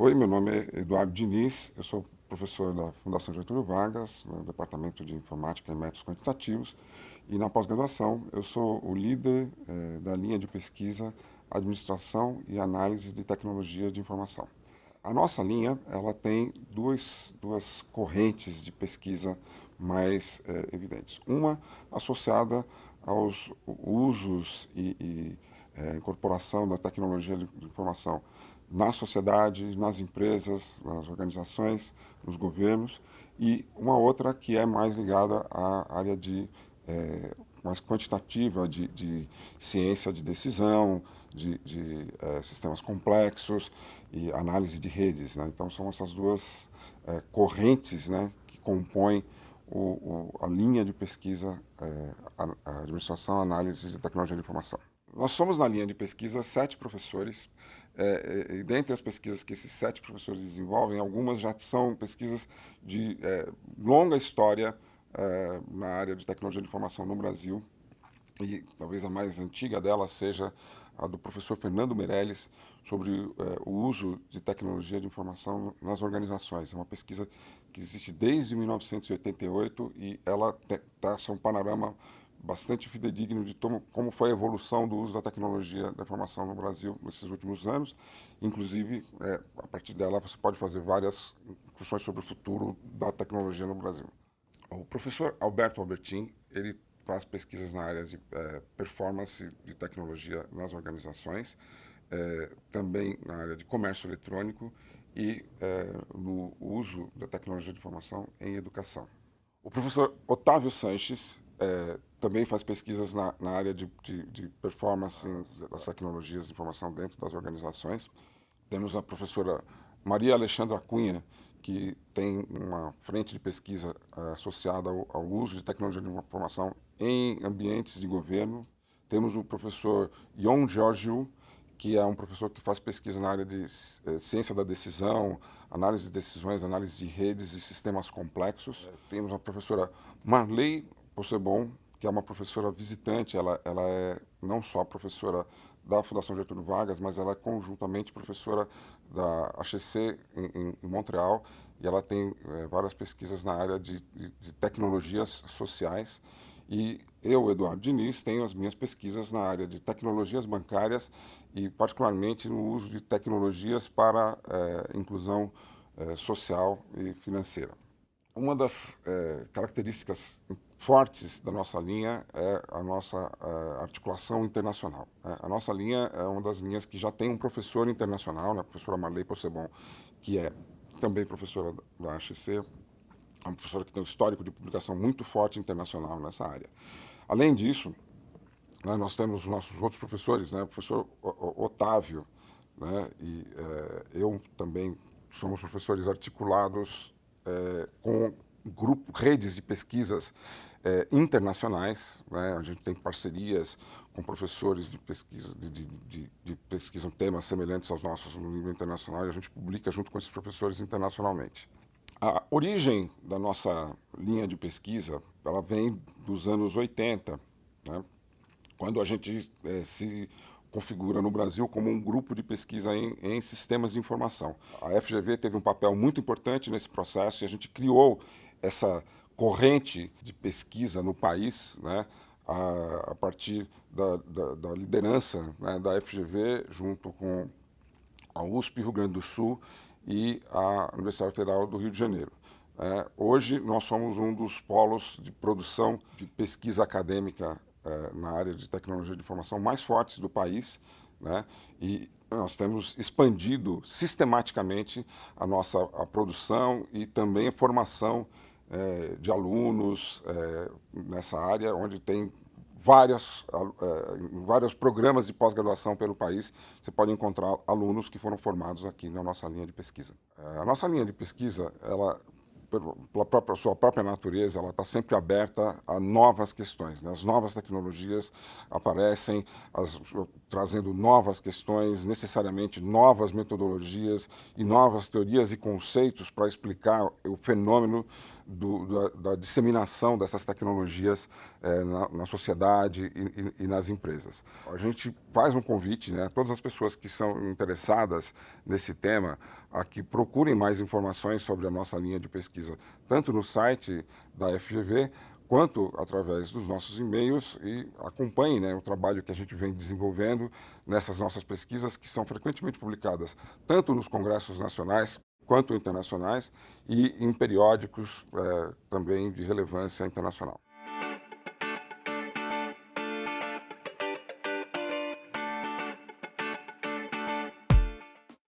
Oi, meu nome é Eduardo Diniz, eu sou professor da Fundação Getúlio Vargas, no Departamento de Informática e Métodos Quantitativos, e na pós-graduação eu sou o líder da linha de pesquisa Administração e Análise de Tecnologia de Informação. A nossa linha ela tem duas correntes de pesquisa mais evidentes. Uma associada aos usos e incorporação da tecnologia de informação na sociedade, nas empresas, nas organizações, nos governos, e uma outra que é mais ligada à área mais quantitativa de ciência de decisão, de sistemas complexos e análise de redes, né? Então são essas duas correntes, né, que compõem a linha de pesquisa, a administração, análise de tecnologia de informação. Nós somos na linha de pesquisa 7 professores, e dentre as pesquisas que esses 7 professores desenvolvem, algumas já são pesquisas de longa história na área de tecnologia de informação no Brasil, e talvez a mais antiga delas seja a do professor Fernando Meirelles sobre o uso de tecnologia de informação nas organizações. É uma pesquisa que existe desde 1988 e ela traça um panorama bastante fidedigno de como foi a evolução do uso da tecnologia da informação no Brasil nesses últimos anos. Inclusive, a partir dela, você pode fazer várias discussões sobre o futuro da tecnologia no Brasil. O professor Alberto Albertin, ele faz pesquisas na área de performance de tecnologia nas organizações, também na área de comércio eletrônico e no uso da tecnologia de informação em educação. O professor Otávio Sanches também faz pesquisas na área de performance das tecnologias de informação dentro das organizações. Temos a professora Maria Alexandra Cunha, que tem uma frente de pesquisa associada ao uso de tecnologia de informação em ambientes de governo. Temos o professor Ion Georgiou, que é um professor que faz pesquisa na área de ciência da decisão, análise de decisões, análise de redes e sistemas complexos. Temos a professora Marley Possebon, que é uma professora visitante, ela é não só professora da Fundação Getúlio Vargas, mas ela é conjuntamente professora da HEC em Montreal, e ela tem várias pesquisas na área de tecnologias sociais. E eu, Eduardo Diniz, tenho as minhas pesquisas na área de tecnologias bancárias e particularmente no uso de tecnologias para inclusão social e financeira. Uma das características fortes da nossa linha é a nossa articulação internacional. A nossa linha é uma das linhas que já tem um professor internacional, né, a professora Marley Possebon, que é também professora da HEC, é uma professora que tem um histórico de publicação muito forte internacional nessa área. Além disso, né, nós temos os nossos outros professores, né, o professor Otávio, né, e eu também somos professores articulados com redes de pesquisas internacionais, né? A gente tem parcerias com professores de pesquisa, de pesquisa em temas semelhantes aos nossos no nível internacional, e a gente publica junto com esses professores internacionalmente. A origem da nossa linha de pesquisa, ela vem dos anos 80, né? Quando a gente se configura no Brasil como um grupo de pesquisa em sistemas de informação. A FGV teve um papel muito importante nesse processo e a gente criou essa corrente de pesquisa no país, né, a partir da liderança, né, da FGV junto com a USP Rio Grande do Sul e a Universidade Federal do Rio de Janeiro. Hoje nós somos um dos polos de produção de pesquisa acadêmica na área de tecnologia de informação mais fortes do país, né? E nós temos expandido sistematicamente a produção e também a formação de alunos nessa área, onde tem vários programas de pós-graduação pelo país. Você pode encontrar alunos que foram formados aqui na nossa linha de pesquisa. A nossa linha de pesquisa, ela, pela sua própria natureza, ela está sempre aberta a novas questões, né? As novas tecnologias aparecem, trazendo novas questões, necessariamente novas metodologias e novas teorias e conceitos para explicar o fenômeno da disseminação dessas tecnologias na sociedade e nas empresas. A gente faz um convite, né, a todas as pessoas que são interessadas nesse tema a que procurem mais informações sobre a nossa linha de pesquisa, tanto no site da FGV, quanto através dos nossos e-mails, e acompanhem, né, o trabalho que a gente vem desenvolvendo nessas nossas pesquisas, que são frequentemente publicadas tanto nos congressos nacionais quanto internacionais e em periódicos também de relevância internacional.